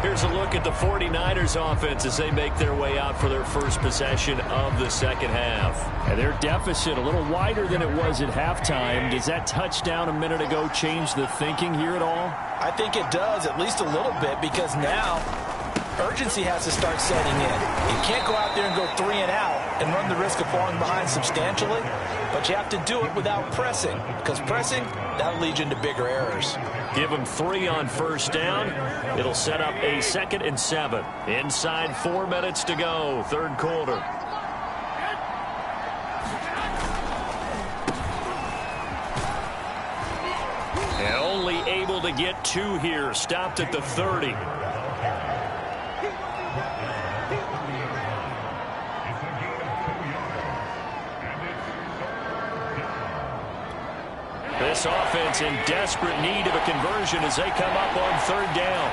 Speaker 2: Here's a look at the 49ers offense as they make their way out for their first possession of the second half.
Speaker 5: And their deficit a little wider than it was at halftime. Does that touchdown a minute ago change the thinking here at all?
Speaker 3: I think it does, at least a little bit, because now urgency has to start setting in. You can't go out there and go 3 and out and run the risk of falling behind substantially, but you have to do it without pressing, because pressing, that'll lead you into bigger errors.
Speaker 2: Give them 3 on first down. It'll set up a 2nd and 7. Inside 4 minutes to go, third quarter. And only able to get 2 here, stopped at the 30. This offense in desperate need of a conversion as they come up on third down.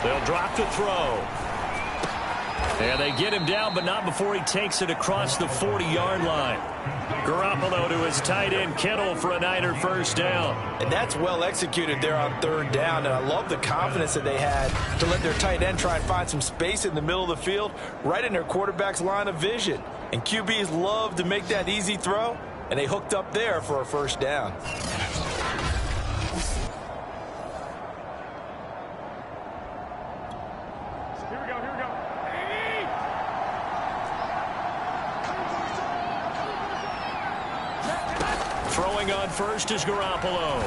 Speaker 2: They'll drop the throw. And they get him down, but not before he takes it across the 40-yard line. Garoppolo to his tight end, Kittle, for a Niner first down.
Speaker 3: And that's well executed there on third down. And I love the confidence that they had to let their tight end try and find some space in the middle of the field, right in their quarterback's line of vision. And QBs love to make that easy throw, and they hooked up there for a first down.
Speaker 2: Throwing on first is Garoppolo.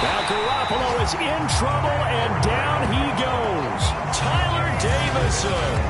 Speaker 2: Now Garoppolo is in trouble, and down he goes. Tyler Davison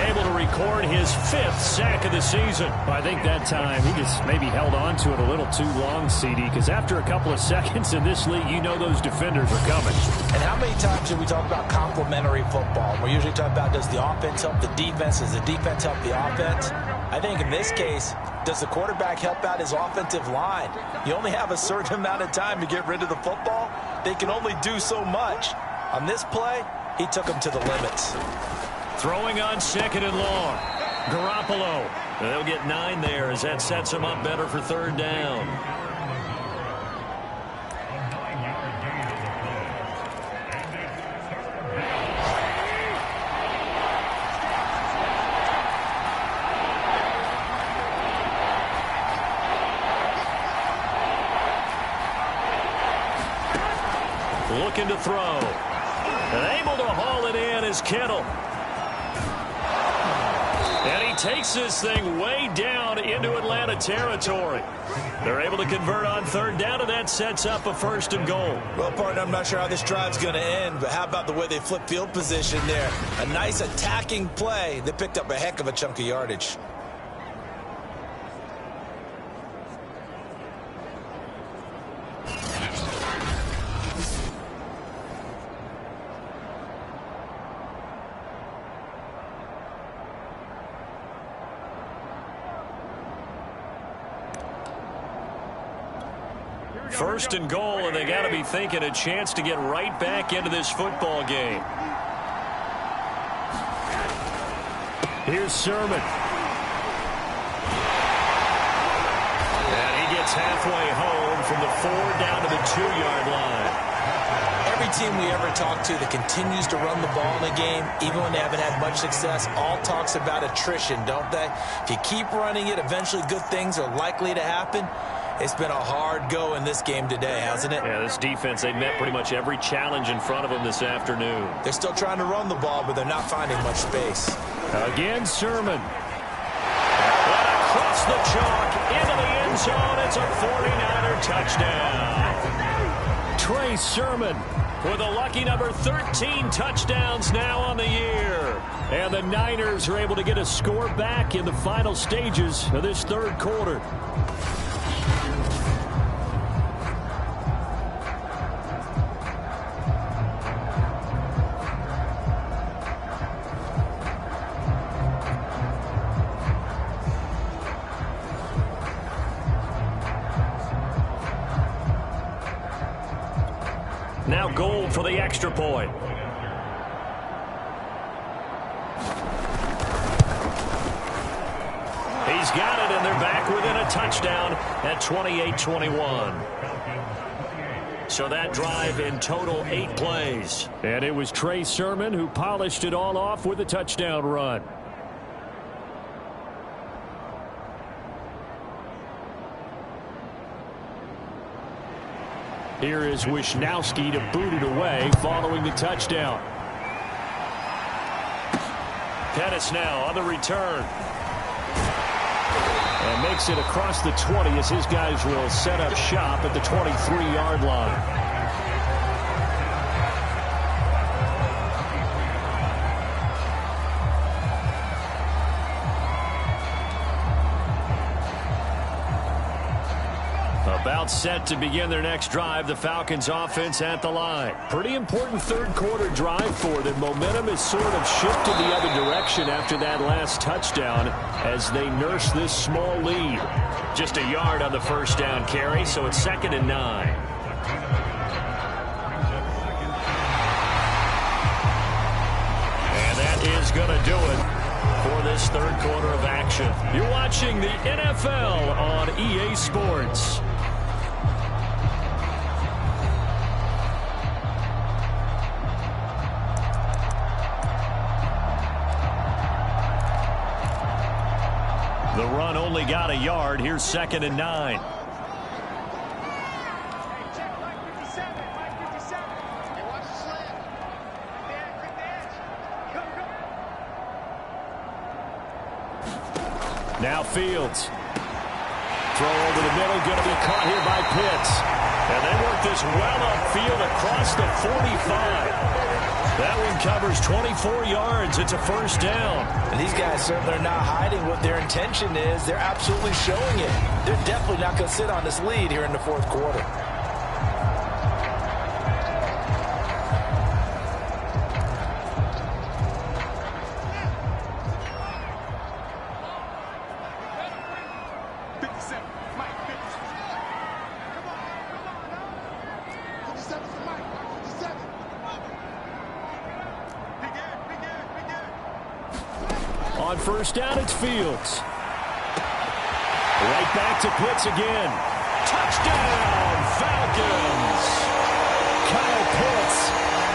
Speaker 2: able to record his 5th sack of the season.
Speaker 5: I think that time he just maybe held on to it a little too long, CD, because after a couple of seconds in this league, you know those defenders are coming.
Speaker 3: And how many times do we talk about complementary football? We're usually talking about, does the offense help the defense? Does the defense help the offense? I think in this case, does the quarterback help out his offensive line? You only have a certain amount of time to get rid of the football. They can only do so much. On this play, he took them to the limits.
Speaker 2: Throwing on second and long. Garoppolo. They'll get 9 there as that sets him up better for third down. Looking to throw. And able to haul it in is Kittle. And he takes this thing way down into Atlanta territory. They're able to convert on third down, and that sets up a first and goal.
Speaker 3: Well, partner, I'm not sure how this drive's going to end, but how about the way they flip field position there? A nice attacking play that picked up a heck of a chunk of yardage.
Speaker 2: First and goal, and they got to be thinking a chance to get right back into this football game.
Speaker 5: Here's Sermon.
Speaker 2: And he gets halfway home from the 4 down to the 2-yard line.
Speaker 3: Every team we ever talk to that continues to run the ball in a game, even when they haven't had much success, all talks about attrition, don't they? If you keep running it, eventually good things are likely to happen. It's been a hard go in this game today, hasn't it?
Speaker 2: Yeah, this defense, they met pretty much every challenge in front of them this afternoon.
Speaker 3: They're still trying to run the ball, but they're not finding much space.
Speaker 5: Again, Sermon.
Speaker 2: And across the chalk into the end zone. It's a 49er touchdown.
Speaker 5: Trey Sermon
Speaker 2: with a lucky number 13 touchdowns now on the year.
Speaker 5: And the Niners are able to get a score back in the final stages of this third quarter.
Speaker 2: Now Gold for the extra point. He's got it, and they're back within a touchdown at 28-21. So that drive in total 8 plays.
Speaker 5: And it was Trey Sermon who polished it all off with a touchdown run. Here is Wisnowski to boot it away following the touchdown.
Speaker 2: Pettis now on the return.
Speaker 5: And makes it across the 20 as his guys will set up shop at the 23-yard line.
Speaker 2: About set to begin their next drive, the Falcons offense at the line.
Speaker 5: Pretty important third quarter drive for them. Momentum has sort of shifted the other direction after that last touchdown as they nurse this small lead.
Speaker 2: Just a yard on the first down carry, so it's 2nd and 9. And going to do it for this third quarter of action. You're watching the NFL on EA Sports. The run only got a yard. Here's 2nd and 9. Now Fields. Throw over the middle, going to be caught here by Pitts. And they work this well upfield across the 45. That one covers 24 yards. It's a first down.
Speaker 3: And these guys certainly are not hiding what their intention is. They're absolutely showing it. They're definitely not going to sit on this lead here in the fourth quarter.
Speaker 2: On first down, it's Fields. Right back to Pitts again. Touchdown, Falcons! Kyle Pitts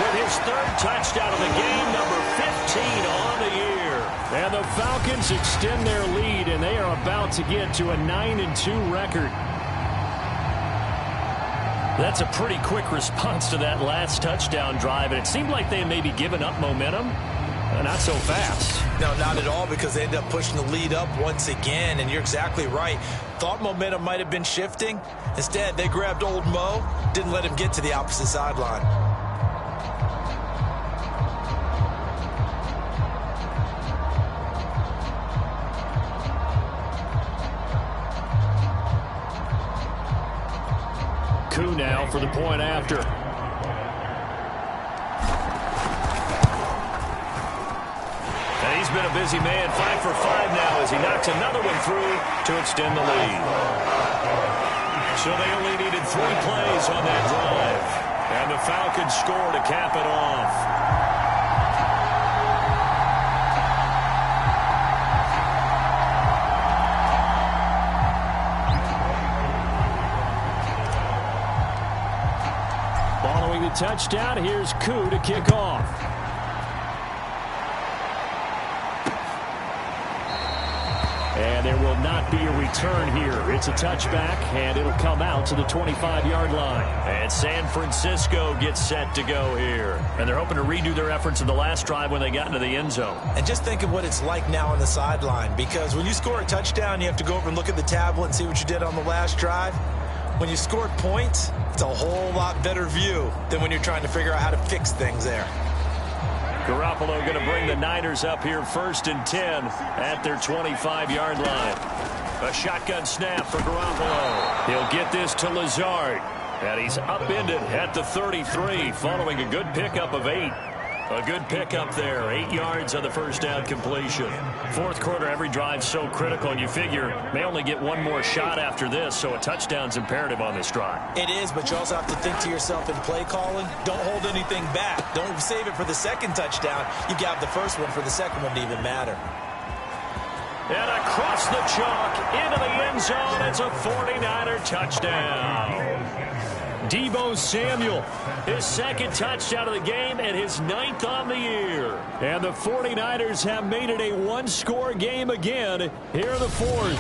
Speaker 2: with his third touchdown of the game, number 15 on the year. And the Falcons extend their lead, and they are about to get to a 9-2 record. That's a pretty quick response to that last touchdown drive, and it seemed like they had maybe given up momentum. Not so fast.
Speaker 3: No, not at all, because they ended up pushing the lead up once again, and you're exactly right. Thought momentum might have been shifting. Instead, they grabbed old Mo, didn't let him get to the opposite sideline.
Speaker 2: Koo now for the point after. He's been a busy man, 5 for 5 now as he knocks another one through to extend the lead. So they only needed 3 plays on that drive. And the Falcons score to cap it off. Following the touchdown, here's Koo to kick off. And there will not be a return here. It's a touchback, and it'll come out to the 25-yard line. And San Francisco gets set to go here. And they're hoping to redo their efforts in the last drive when they got into the end zone.
Speaker 3: And just think of what it's like now on the sideline, because when you score a touchdown, you have to go over and look at the tablet and see what you did on the last drive. When you scored points, it's a whole lot better view than when you're trying to figure out how to fix things there.
Speaker 2: Garoppolo going to bring the Niners up here 1st and 10 at their 25-yard line. A shotgun snap for Garoppolo. He'll get this to Lazard. And he's upended at the 33 following a good pickup of 8. A good pickup there. 8 yards on the first down completion. Fourth quarter, every drive so critical, and you figure may only get one more shot after this, so a touchdown's imperative on this drive.
Speaker 3: It is, but you also have to think to yourself in play calling, don't hold anything back. Don't save it for the second touchdown. You got the first one for the second one to even matter.
Speaker 2: And across the chalk into the end zone, it's a 49er touchdown. Deebo Samuel, his second touchdown of the game and his 9th on the year. And the 49ers have made it a one-score game again here in the fourth.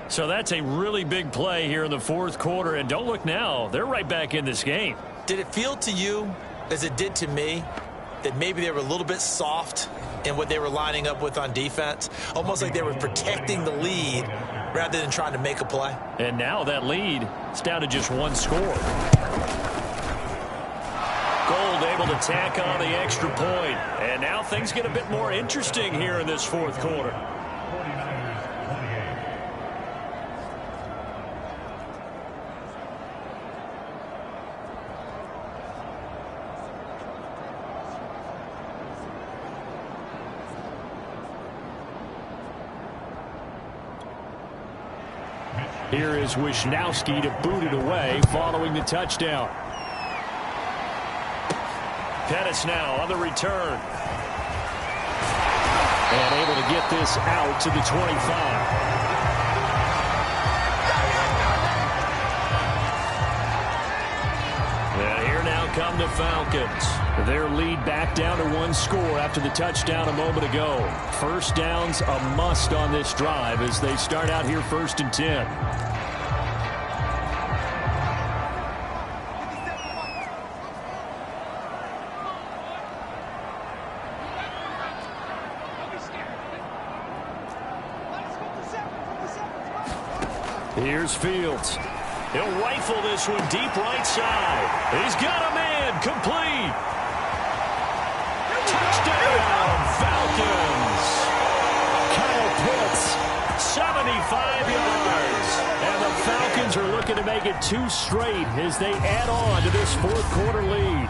Speaker 2: So that's a really big play here in the fourth quarter. And don't look now, they're right back in this game.
Speaker 3: Did it feel to you, as it did to me, that maybe they were a little bit soft in what they were lining up with on defense? Almost like they were protecting the lead rather than trying to make a play.
Speaker 2: And now that lead is down to just one score. Gold able to tack on the extra point. And now things get a bit more interesting here in this fourth quarter. Here is Wisnowski to boot it away following the touchdown. Pettis now on the return. And able to get this out to the 25. And here now come the Falcons. Their lead back down to 1 score after the touchdown a moment ago. First down's a must on this drive as they start out here 1st and 10. Here's Fields. He'll rifle this one deep right side. He's got a man complete. Touchdown, Falcons. Kyle Pitts, 75 yards. And the Falcons are looking to make it 2 straight as they add on to this 4th quarter lead.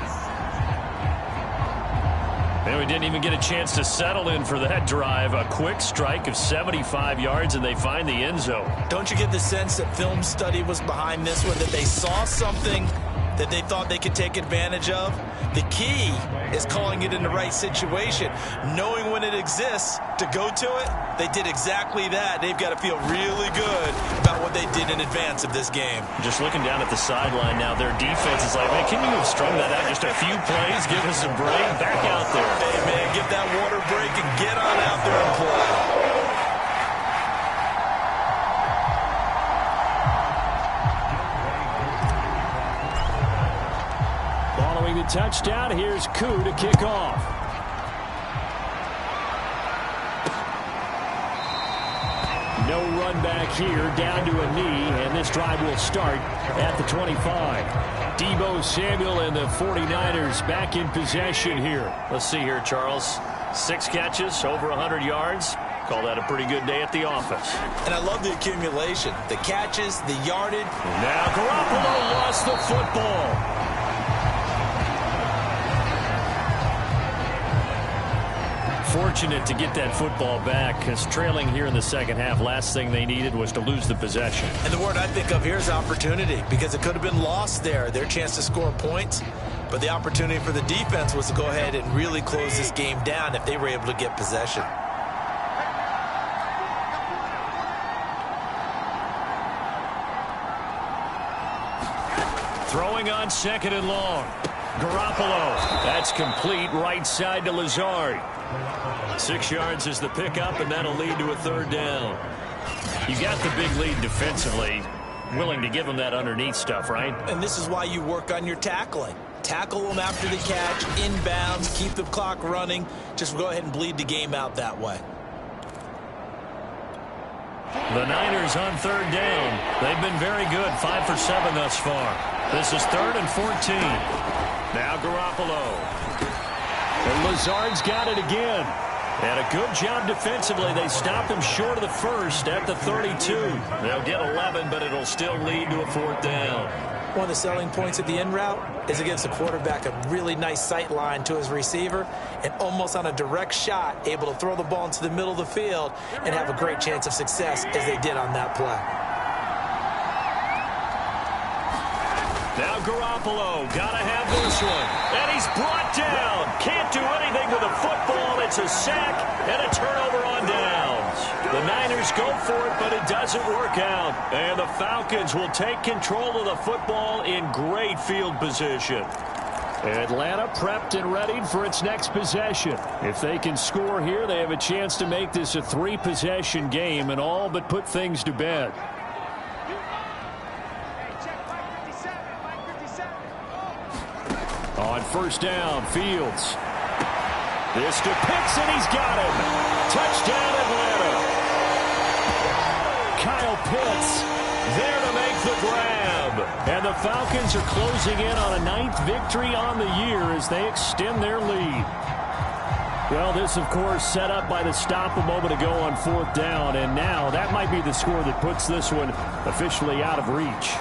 Speaker 2: And we didn't even get a chance to settle in for that drive. A quick strike of 75 yards, and they find the end zone.
Speaker 3: Don't you get the sense that film study was behind this one, that they saw something that they thought they could take advantage of? The key is calling it in the right situation, knowing when it exists to go to it. They did exactly that. They've got to feel really good about what they did in advance of this game.
Speaker 2: Just looking down at the sideline now, their defense is like, man, can you have strung that out just a few plays? Give us a break. Back out there.
Speaker 3: Hey, man, get that water break and get on out there and play.
Speaker 2: Following the touchdown, here's Koo to kick off. No run back here, down to a knee, and this drive will start at the 25. Deebo Samuel and the 49ers back in possession here. Let's see here, Charles. 6 catches, over 100 yards. Call that a pretty good day at the office.
Speaker 3: And I love the accumulation. The catches, the yardage.
Speaker 2: Now Garoppolo lost the football. Fortunate to get that football back, because trailing here in the second half, last thing they needed was to lose the possession.
Speaker 3: And the word I think of here is opportunity, because it could have been lost there, their chance to score points. But the opportunity for the defense was to go ahead and really close this game down if they were able to get possession.
Speaker 2: Throwing on 2nd and long. Garoppolo. That's complete right side to Lazard. 6 yards is the pickup, and that'll lead to a 3rd down. You got the big lead defensively. Willing to give them that underneath stuff, right?
Speaker 3: And this is why you work on your tackling. Tackle them after the catch, inbounds, keep the clock running. Just go ahead and bleed the game out that way.
Speaker 2: The Niners on 3rd down. They've been very good, 5 for 7 thus far. This is 3rd and 14. Now Garoppolo. And Lazard's got it again. And a good job defensively. They stopped him short of the first at the 32. They'll get 11, but it'll still lead to a 4th down.
Speaker 3: One of the selling points of the in route is against the quarterback, a really nice sight line to his receiver, and almost on a direct shot, able to throw the ball into the middle of the field and have a great chance of success as they did on that play.
Speaker 2: Now Garoppolo, gotta have this one. And he's brought down. Can't do anything with a football. It's a sack and a turnover on downs. The Niners go for it, but it doesn't work out. And the Falcons will take control of the football in great field position. Atlanta prepped and readied for its next possession. If they can score here, they have a chance to make this a 3-possession game and all but put things to bed. On 1st down, Fields. This to Pitts, and he's got him. Touchdown, Atlanta. Kyle Pitts there to make the grab. And the Falcons are closing in on a 9th victory on the year as they extend their lead. Well, this, of course, set up by the stop a moment ago on 4th down, and now that might be the score that puts this one officially out of reach.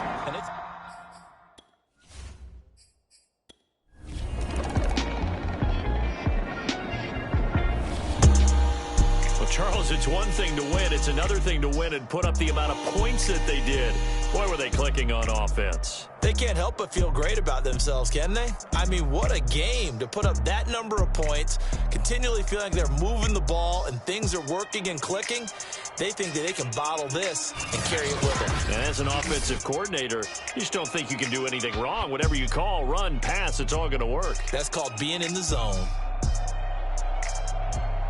Speaker 2: because it's one thing to win. It's another thing to win and put up the amount of points that they did. Boy, were they clicking on offense.
Speaker 3: They can't help but feel great about themselves, can they? I mean, what a game to put up that number of points, continually feeling like they're moving the ball and things are working and clicking. They think that they can bottle this and carry it with them.
Speaker 2: And as an offensive coordinator, you just don't think you can do anything wrong. Whatever you call, run, pass, it's all going to work.
Speaker 3: That's called being in the zone.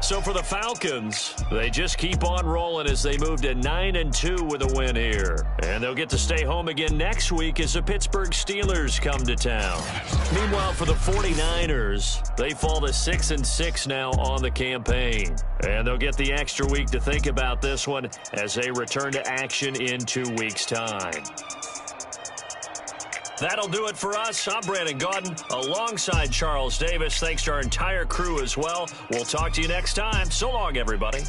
Speaker 2: So for the Falcons, they just keep on rolling as they move to 9-2 with a win here. And they'll get to stay home again next week as the Pittsburgh Steelers come to town. Meanwhile, for the 49ers, they fall to 6-6 now on the campaign. And they'll get the extra week to think about this one as they return to action in 2 weeks' time. That'll do it for us. I'm Brandon Gaudin alongside Charles Davis. Thanks to our entire crew as well. We'll talk to you next time. So long, everybody.